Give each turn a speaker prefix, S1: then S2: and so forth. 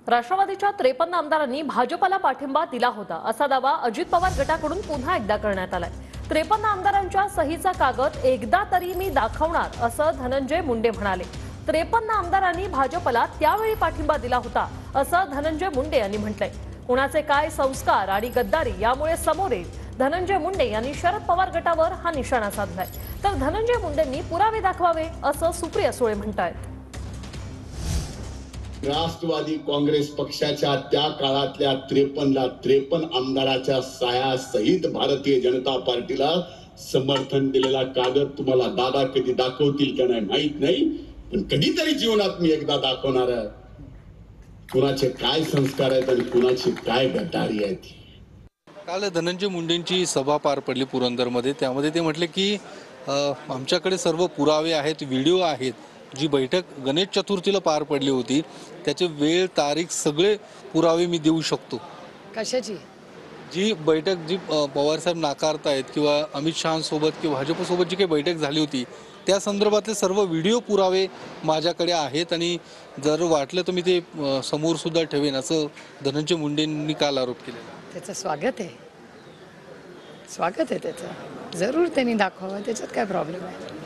S1: राष्ट्रवादीच्या 53 आमदारांनी भाजपला पाठिंबा दिला होता असा दावा अजित पवार गटाकडून पुन्हा एकदा करण्यात आलाय। 53 आमदारांच्या सहीचा कागद एकदा तरी मी दाखवणार असं धनंजय मुंडे म्हणाले। 53 आमदारांनी भाजपला त्यावेळी पाठिंबा दिला होता असं धनंजय मुंडे यांनी म्हटलंय। कुणाचे काय संस्कार आणि गद्दारी यामुळे समोर येईल। धनंजय मुंडे यांनी शरद पवार गटावर हा निशाणा साधलाय, तर धनंजय मुंडेंनी पुरावे दाखवावे असं सुप्रिया सुळे म्हणतायत।
S2: राष्ट्रवादी काँग्रेस पक्षाच्या त्या काळातल्या 53 आमदाराच्या सहित भारतीय जनता पार्टीला समर्थन दिलेला कागद तुम्हाला दादा कधी दाखवतील का नाही माहित नाही, पण कधीतरी जीवनात मी एकदा दाखवणार आहे कुणाचे काय संस्कार आहेत आणि कुणाची काय गद्दारी आहे।
S3: काल धनंजय मुंडेंची सभा पार पडली पुरंदरमध्ये। त्यामध्ये ते म्हटले की आमच्याकडे सर्व पुरावे आहेत, व्हिडिओ आहेत। जी बैठक गणेश चतुर्थीला पार पडली होती त्याचे वेळ तारीख सगळे पुरावे मी देऊ शकतो।
S4: कशाची
S3: जी बैठक जी पवार साहेब नाकारतायत किंवा अमित शहांसोबत किंवा भाजपसोबत जी काही बैठक झाली होती त्या संदर्भातले सर्व व्हिडिओ पुरावे माझ्याकडे आहेत आणि जर वाटलं तर मी ते समोर सुद्धा ठेवेन असं धनंजय मुंडेंनी काल आरोप केलेला।
S4: त्याचं स्वागत आहे त्याचं, जरूर त्यांनी दाखवावं, त्याच्यात काय प्रॉब्लेम आहे।